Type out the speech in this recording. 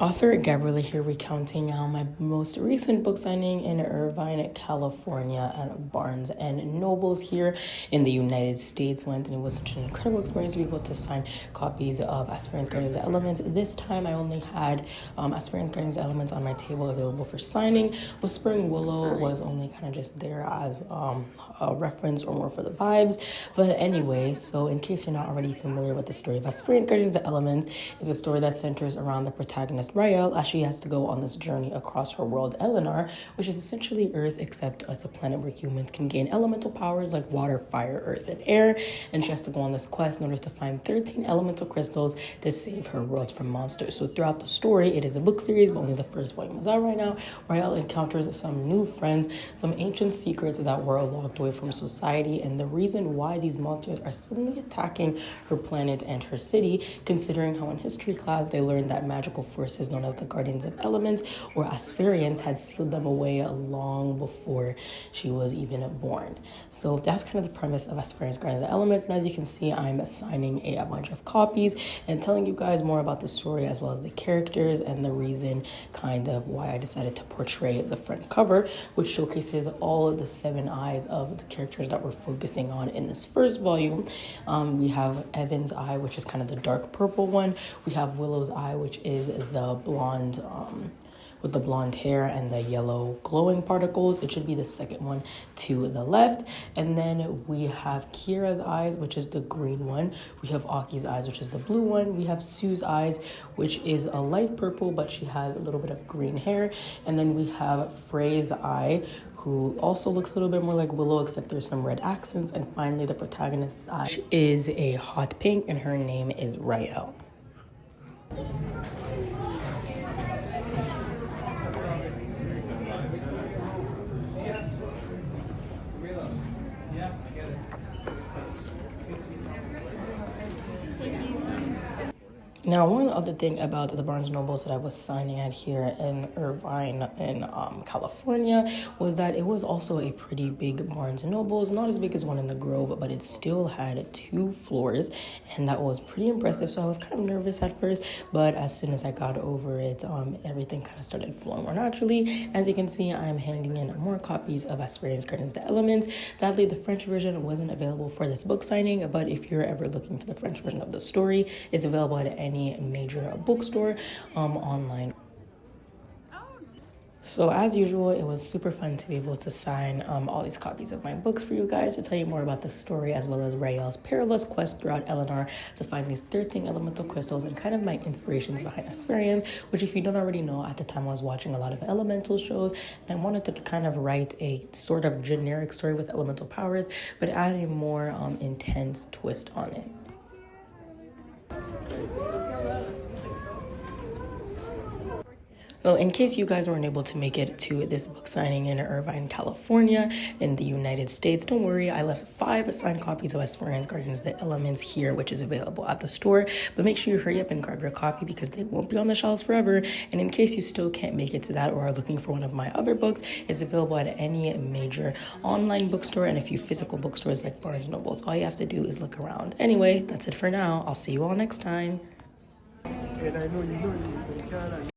Author Gabriella here recounting my most recent book signing in Irvine, California at Barnes& Nobles here in the United States. Went and it was such an incredible experience to be able to sign copies of Asphariens, Guardians, Elements. This time I only had Asphariens, Guardians, Elements on my table available for signing. Whispering Willow was only kind of just there as a reference or more for the vibes. But anyway, so in case you're not already familiar with the story of Asphariens, Guardians, Elements, is a story that centers around the protagonist Rael as she has to go on this journey across her world, Eleanor, which is essentially Earth, except it's a planet where humans can gain elemental powers like water, fire, earth, and air. And she has to go on this quest in order to find 13 elemental crystals to save her worlds from monsters. So throughout the story, it is a book series, but only the first volume is out right now. Rael encounters some new friends, some ancient secrets that were locked away from society, and the reason why these monsters are suddenly attacking her planet and her city, considering how in history class they learned that magical forces known as the Guardians of Elements or Asphariens had sealed them away long before she was even born. So that's kind of the premise of Asphariens, Guardians of Elements. And as you can see, I'm signing a bunch of copies and telling you guys more about the story as well as the characters and the reason kind of why I decided to portray the front cover, which showcases all of the 7 eyes of the characters that we're focusing on in this first volume. We have Evan's eye, which is kind of the dark purple one. We have Willow's eye, which is the blonde with the blonde hair and the yellow glowing particles. It should be the second one to the left. And then we have Kira's eyes, which is the green one. We have Aki's eyes, which is the blue one. We have Sue's eyes, which is a light purple, but she has a little bit of green hair. And then we have Frey's eye, who also looks a little bit more like Willow, except there's some red accents. And finally, the protagonist's eye is a hot pink, and her name is Rael. Now, one other thing about the Barnes& Nobles that I was signing at here in Irvine in California was that it was also a pretty big Barnes& Nobles, not as big as one in the Grove, but it still had 2 floors, and that was pretty impressive. So I was kind of nervous at first, but as soon as I got over it, everything kind of started flowing more naturally. As you can see, I'm handing in more copies of Asphariens, Guardians, the Elements. Sadly, the French version wasn't available for this book signing, but if you're ever looking for the French version of the story, it's available at any major bookstore online. So as usual, it was super fun to be able to sign all these copies of my books for you guys to tell you more about the story as well as Rael's perilous quest throughout Eleanor to find these 13 elemental crystals and kind of my inspirations behind Asphariens, which if you don't already know, at the time I was watching a lot of elemental shows and I wanted to kind of write a sort of generic story with elemental powers, but add a more intense twist on it. Well, in case you guys weren't able to make it to this book signing in Irvine, California, in the United States, don't worry. I left 5 signed copies of Asphariens, Guardians, the Elements here, which is available at the store. But make sure you hurry up and grab your copy because they won't be on the shelves forever. And in case you still can't make it to that or are looking for one of my other books, it's available at any major online bookstore and a few physical bookstores like Barnes& Nobles. All you have to do is look around. Anyway, that's it for now. I'll see you all next time.